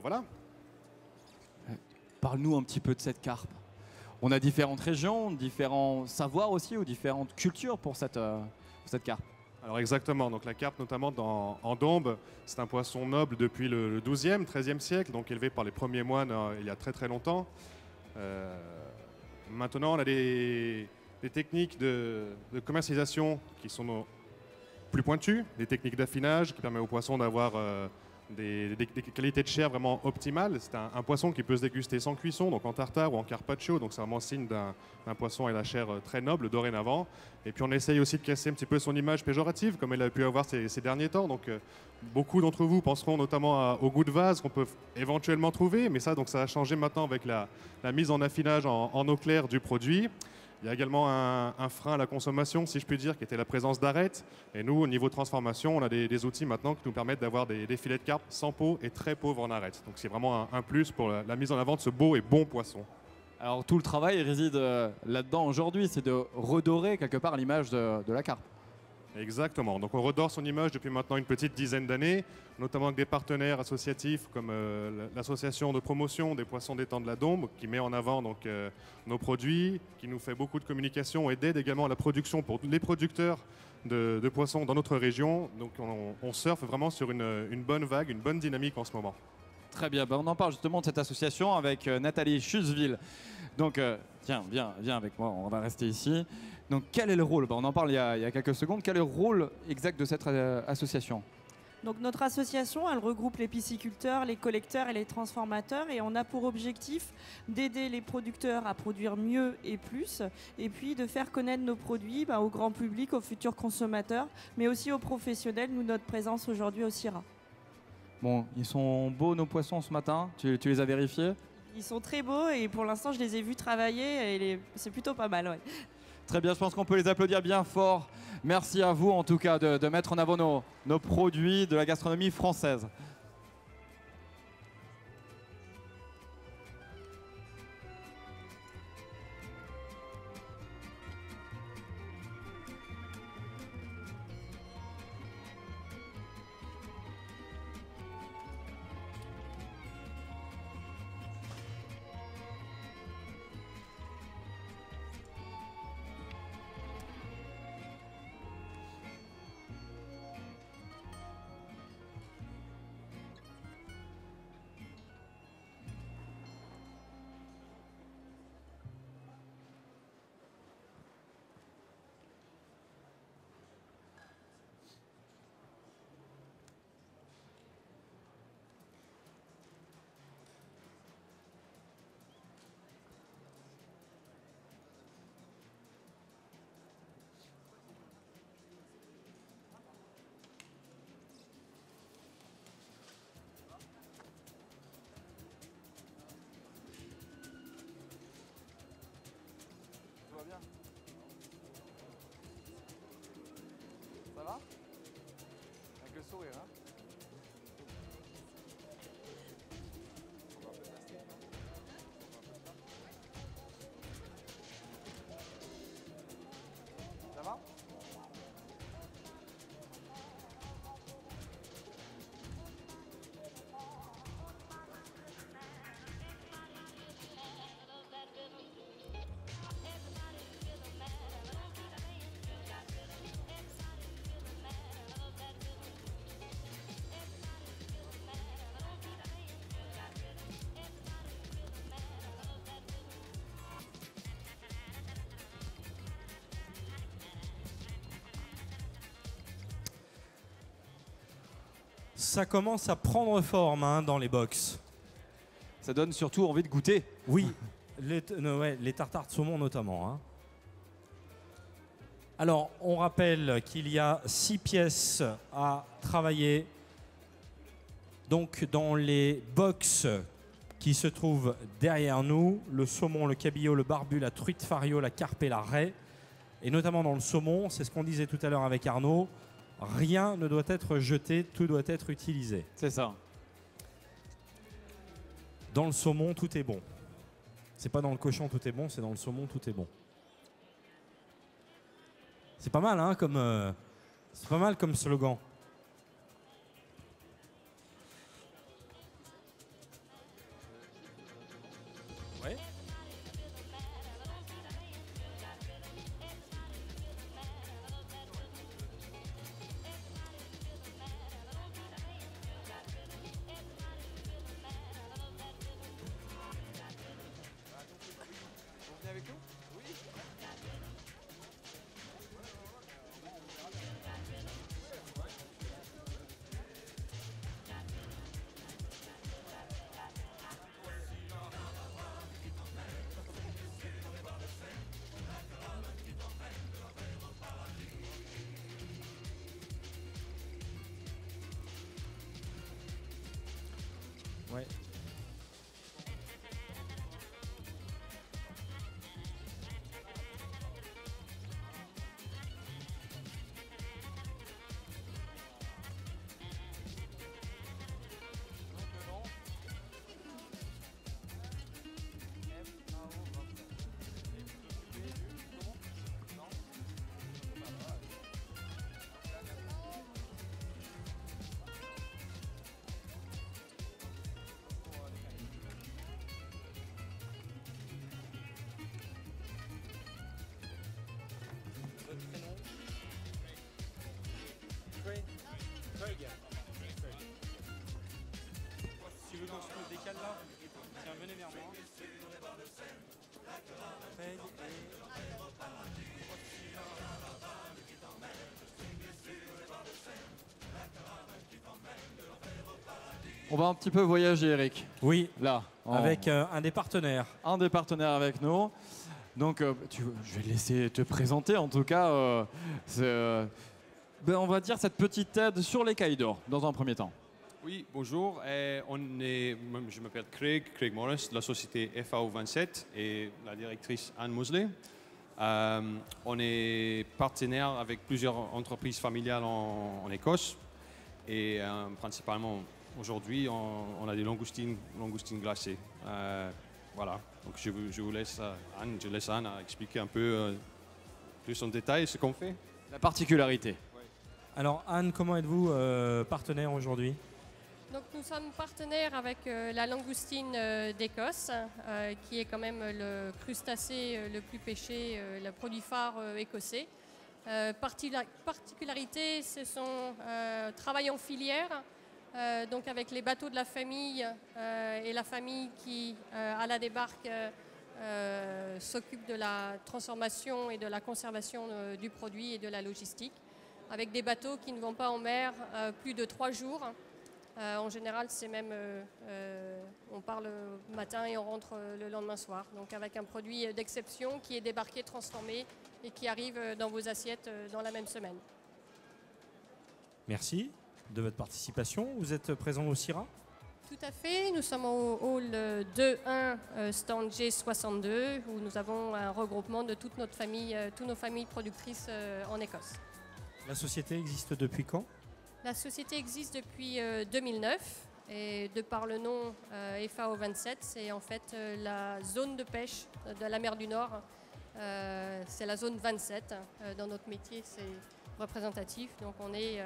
Voilà. Parle-nous un petit peu de cette carpe. On a différentes régions, différents savoirs aussi, ou différentes cultures pour cette carpe. Alors exactement, donc la carpe notamment en Dombe, c'est un poisson noble depuis le XIIe, XIIIe siècle, donc élevé par les premiers moines il y a très très longtemps. Maintenant on a des techniques de commercialisation qui sont plus pointues, des techniques d'affinage qui permettent aux poissons d'avoir des qualités de chair vraiment optimales. C'est un poisson qui peut se déguster sans cuisson, donc en tartare ou en carpaccio, donc c'est vraiment signe d'un poisson à la chair très noble dorénavant. Et puis on essaye aussi de casser un petit peu son image péjorative, comme elle a pu avoir ces derniers temps. Donc beaucoup d'entre vous penseront notamment au goût de vase qu'on peut éventuellement trouver, mais ça a changé maintenant avec la mise en affinage en eau claire du produit. Il y a également un frein à la consommation, si je puis dire, qui était la présence d'arêtes. Et nous, au niveau transformation, on a des outils maintenant qui nous permettent d'avoir des filets de carpe sans peau et très pauvres en arêtes. Donc c'est vraiment un plus pour la mise en avant de ce beau et bon poisson. Alors tout le travail réside là-dedans aujourd'hui, c'est de redorer quelque part l'image de la carpe. Exactement. Donc on redore son image depuis maintenant une petite dizaine d'années, notamment avec des partenaires associatifs comme l'association de promotion des poissons d'étang de la Dombe, qui met en avant donc, nos produits, qui nous fait beaucoup de communication et d'aide également à la production pour les producteurs de poissons dans notre région. Donc on surfe vraiment sur une bonne vague, une bonne dynamique en ce moment. Très bien, on en parle justement de cette association avec Nathalie Chusville. Donc tiens, viens avec moi, on va rester ici. Donc quel est le rôle? On en parle il y a quelques secondes. Quel est le rôle exact de cette association? Donc notre association, elle regroupe les pisciculteurs, les collecteurs et les transformateurs, et on a pour objectif d'aider les producteurs à produire mieux et plus, et puis de faire connaître nos produits au grand public, aux futurs consommateurs, mais aussi aux professionnels. Nous, notre présence aujourd'hui au CIRA. Bon, ils sont beaux nos poissons ce matin, tu les as vérifiés? Ils sont très beaux et pour l'instant je les ai vus travailler et c'est plutôt pas mal. Ouais. Très bien, je pense qu'on peut les applaudir bien fort. Merci à vous en tout cas de mettre en avant nos produits de la gastronomie française. Ça va? Avec le sourire, hein? Ça commence à prendre forme hein, dans les box. Ça donne surtout envie de goûter. Oui, les tartares de saumon notamment. Hein. Alors, on rappelle qu'il y a 6 pièces à travailler. Donc, dans les box qui se trouvent derrière nous, le saumon, le cabillaud, le barbu, la truite fario, la carpe et la raie. Et notamment dans le saumon, c'est ce qu'on disait tout à l'heure avec Arnaud, rien ne doit être jeté, tout doit être utilisé. C'est ça. Dans le saumon, tout est bon. C'est pas dans le cochon tout est bon, c'est dans le saumon tout est bon. C'est pas mal, hein, c'est pas mal comme slogan. Ouais. Ouais. Si tu veux qu'on se décale là, tiens, venez vers moi. On va un petit peu voyager, Eric. Oui, là. Avec un des partenaires. Un des partenaires avec nous. Donc, je vais laisser te présenter en tout cas. On va dire cette petite aide sur l'écaille d'or dans un premier temps. Oui, bonjour. Je m'appelle Craig Morris de la société FAO27 et la directrice Anne Mosley. On est partenaire avec plusieurs entreprises familiales en Écosse et principalement aujourd'hui on a des langoustines glacées. Voilà, donc je vous laisse Anne, expliquer un peu plus en détail ce qu'on fait. La particularité. Alors Anne, comment êtes-vous partenaire aujourd'hui ? Donc nous sommes partenaires avec la langoustine d'Écosse, qui est quand même le crustacé le plus pêché, le produit phare écossais. Particularité, ce sont travail en filière, donc avec les bateaux de la famille et la famille qui, à la débarque, s'occupe de la transformation et de la conservation du produit et de la logistique, avec des bateaux qui ne vont pas en mer plus de 3 jours. En général, c'est même, on part le matin et on rentre le lendemain soir. Donc avec un produit d'exception qui est débarqué, transformé et qui arrive dans vos assiettes dans la même semaine. Merci de votre participation. Vous êtes présent au CIRA ? Tout à fait. Nous sommes au hall 2.1 stand G62 où nous avons un regroupement de toute notre famille, toutes nos familles productrices en Écosse. La société existe depuis quand ? La société existe depuis 2009 et de par le nom FAO27, c'est en fait la zone de pêche de la mer du Nord. C'est la zone 27. Dans notre métier, c'est représentatif. Donc on est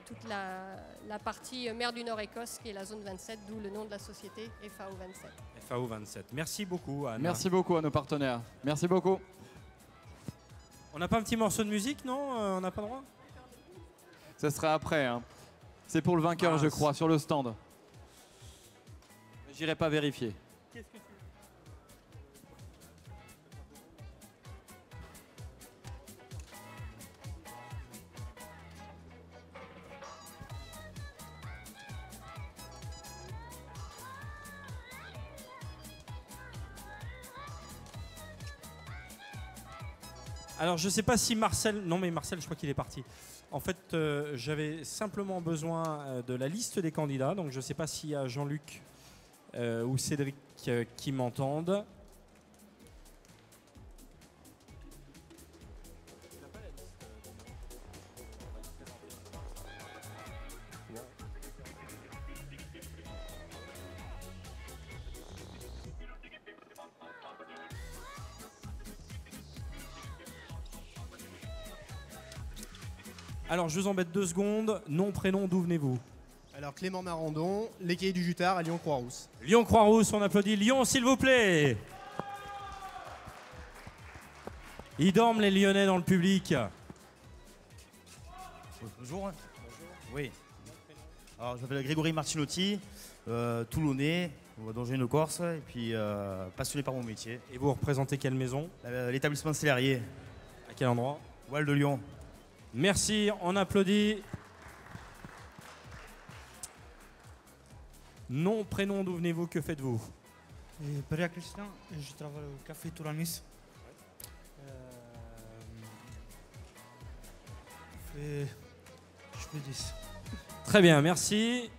toute la partie mer du Nord-Écosse qui est la zone 27, d'où le nom de la société FAO27. FAO27. Merci beaucoup Anne. Merci beaucoup à nos partenaires. Merci beaucoup. On n'a pas un petit morceau de musique, non ? On n'a pas le droit ? Ça sera après. Hein. C'est pour le vainqueur, je crois, sur le stand. J'irai pas vérifier. Qu'est-ce que tu veux ? Alors, je ne sais pas si Marcel... Non, mais Marcel, je crois qu'il est parti. En fait, j'avais simplement besoin de la liste des candidats. Donc, je ne sais pas s'il y a Jean-Luc ou Cédric qui m'entendent. Alors, je vous embête 2 secondes. Nom, prénom, d'où venez-vous? Alors Clément Marandon, les Cahiers du Jutard à Lyon-Croix-Rousse. Lyon-Croix-Rousse, on applaudit Lyon, s'il vous plaît. Ils dorment, les Lyonnais, dans le public. Bonjour. Oui. Alors, je m'appelle Grégory Martinotti, Toulonnais, d'origine corse, et puis passionné par mon métier. Et vous représentez quelle maison? L'établissement Célérier. À quel endroit? Voile de Lyon. Merci, on applaudit. Nom, prénom, d'où venez-vous, que faites-vous? Peria Christian, je travaille au Café Touranis. Je fais 10. Très bien, merci.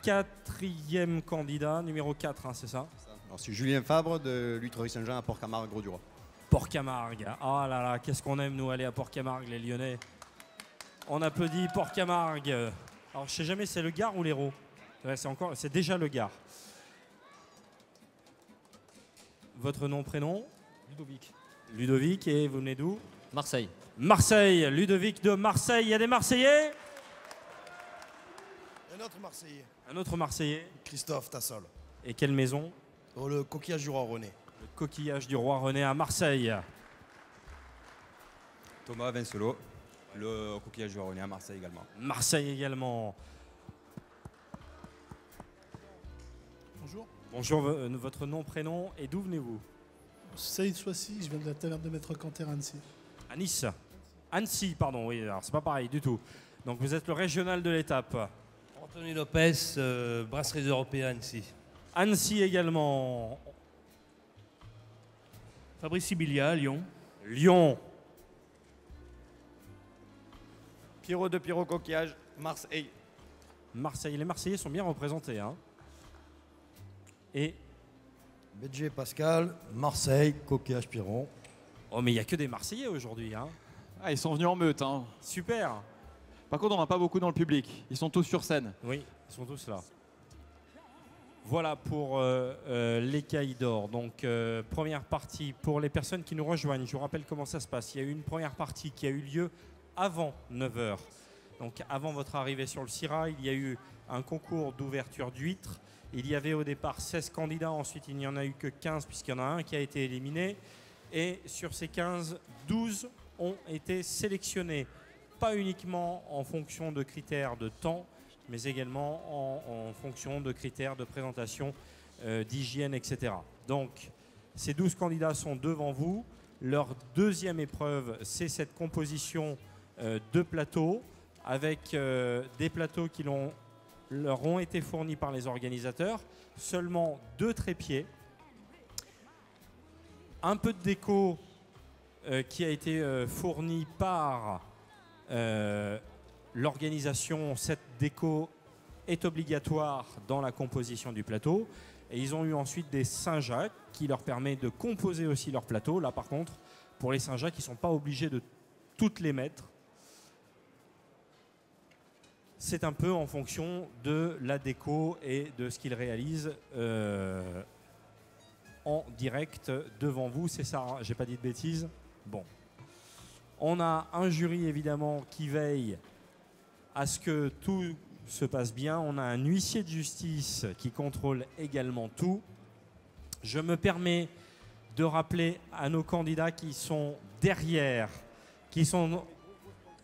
4e candidat, numéro 4, hein, c'est ça? Alors, c'est Julien Fabre de l'Huîtrerie-Saint-Jean à Port-Camargue, Gros-du-Roi. Port-Camargue. Ah là là, qu'est-ce qu'on aime, nous, aller à Port-Camargue, les Lyonnais. On applaudit Port-Camargue. Alors, je sais jamais, c'est le Gard ou l'Hérault? Ouais, c'est déjà le Gard. Votre nom, prénom? Ludovic. Ludovic, et vous venez d'où? Marseille. Marseille, Ludovic de Marseille. Il y a des Marseillais? Un autre Marseillais. Un autre Marseillais? Christophe Tassol. Et quelle maison? Le coquillage du roi René. Le coquillage du roi René à Marseille. Thomas Vincelot, le coquillage du roi René à Marseille également. Marseille également. Bonjour. Bonjour, votre nom, prénom et d'où venez-vous? Saïd Soissi, je viens de la taverne de Maître Canter à Annecy. À Nice. Annecy, pardon, oui, alors c'est pas pareil du tout. Donc vous êtes le régional de l'étape. Anthony Lopez, brasserie européenne Annecy. Annecy également. Fabrice Sibilia, Lyon. Lyon. Pierrot de Pierrot Coquillage, Marseille. Marseille. Les Marseillais sont bien représentés. Hein. Et Bédier Pascal, Marseille, Coquillage Piron. Oh, mais il n'y a que des Marseillais aujourd'hui. Hein. Ah, ils sont venus en meute. Hein. Super. Par contre, on n'a pas beaucoup dans le public. Ils sont tous sur scène. Oui, ils sont tous là. Voilà pour l'écaille d'or. Donc, première partie pour les personnes qui nous rejoignent. Je vous rappelle comment ça se passe. Il y a eu une première partie qui a eu lieu avant 9h. Donc, avant votre arrivée sur le CIRA, il y a eu un concours d'ouverture d'huîtres. Il y avait au départ 16 candidats. Ensuite, il n'y en a eu que 15 puisqu'il y en a un qui a été éliminé. Et sur ces 15, 12 ont été sélectionnés. Pas uniquement en fonction de critères de temps, mais également en fonction de critères de présentation, d'hygiène, etc. Donc, ces 12 candidats sont devant vous. Leur deuxième épreuve, c'est cette composition de plateaux, avec des plateaux qui leur ont été fournis par les organisateurs, seulement 2 trépieds, un peu de déco qui a été fourni par l'organisation. Cette déco est obligatoire dans la composition du plateau. Et ils ont eu ensuite des Saint-Jacques qui leur permet de composer aussi leur plateau. Là, par contre, pour les Saint-Jacques, ils ne sont pas obligés de toutes les mettre. C'est un peu en fonction de la déco et de ce qu'ils réalisent en direct devant vous. C'est ça, hein, j'ai pas dit de bêtises. Bon. On a un jury évidemment qui veille à ce que tout se passe bien. On a un huissier de justice qui contrôle également tout. Je me permets de rappeler à nos candidats qui sont derrière, qui sont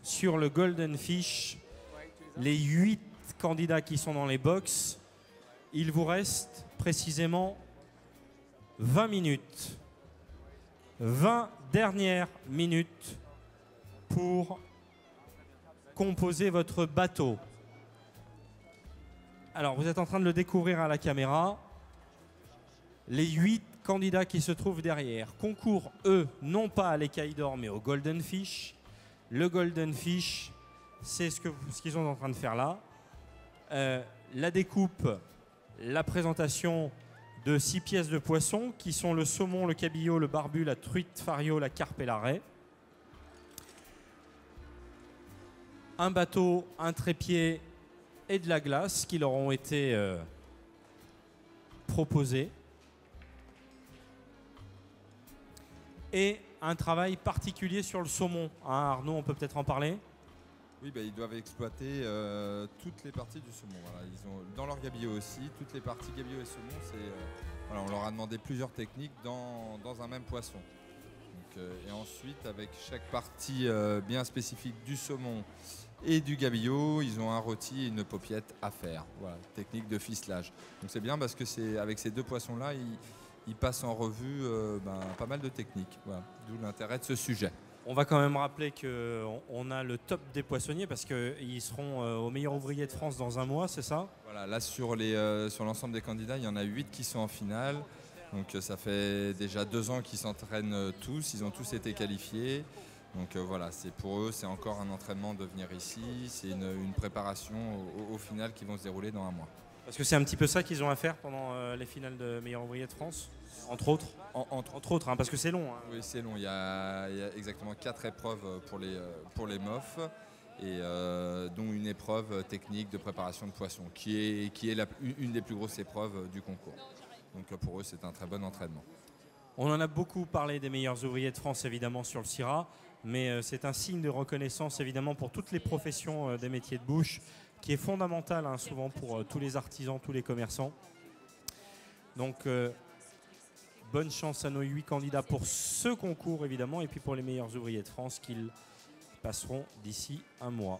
sur le Golden Fish, les 8 candidats qui sont dans les box. Il vous reste précisément 20 minutes. 20 dernières minutes pour composer votre bateau. Alors, vous êtes en train de le découvrir à la caméra. Les 8 candidats qui se trouvent derrière concourent, eux, non pas à l'écaille d'or, mais au Golden Fish. Le Golden Fish, c'est ce qu'ils sont en train de faire là. La découpe, la présentation de 6 pièces de poisson qui sont le saumon, le cabillaud, le barbu, la truite fario, la carpe et la raie. Un bateau, un trépied et de la glace qui leur ont été proposés. Et un travail particulier sur le saumon. Hein, Arnaud, on peut peut-être en parler? Oui, ils doivent exploiter toutes les parties du saumon. Voilà. Ils ont, dans leur gabillaud aussi, toutes les parties gabillaud et saumon, voilà, on leur a demandé plusieurs techniques dans un même poisson. Donc, et ensuite, avec chaque partie bien spécifique du saumon et du gabillaud, ils ont un rôti et une paupiette à faire. Voilà, technique de ficelage. Donc c'est bien parce que avec ces deux poissons-là, ils passent en revue pas mal de techniques. Voilà, d'où l'intérêt de ce sujet. On va quand même rappeler qu'on a le top des poissonniers parce qu'ils seront au meilleur ouvrier de France dans un mois, c'est ça? Voilà, là sur l'ensemble des candidats, il y en a 8 qui sont en finale. Donc ça fait déjà 2 ans qu'ils s'entraînent tous, ils ont tous été qualifiés. Donc voilà, pour eux, c'est encore un entraînement de venir ici. C'est une préparation au final qui vont se dérouler dans un mois. Parce que c'est un petit peu ça qu'ils ont à faire pendant les finales de meilleur ouvrier de France, entre autres. Entre autres, hein, parce que c'est long. Hein. Oui, c'est long. Il y a exactement 4 épreuves pour les MOF, et dont une épreuve technique de préparation de poisson, qui est une des plus grosses épreuves du concours. Donc pour eux, c'est un très bon entraînement. On en a beaucoup parlé des meilleurs ouvriers de France, évidemment, sur le CIRA, mais c'est un signe de reconnaissance, évidemment, pour toutes les professions des métiers de bouche, qui est fondamental, hein, souvent, pour tous les artisans, tous les commerçants. Donc, bonne chance à nos 8 candidats pour ce concours, évidemment, et puis pour les meilleurs ouvriers de France, qu'ils passeront d'ici un mois.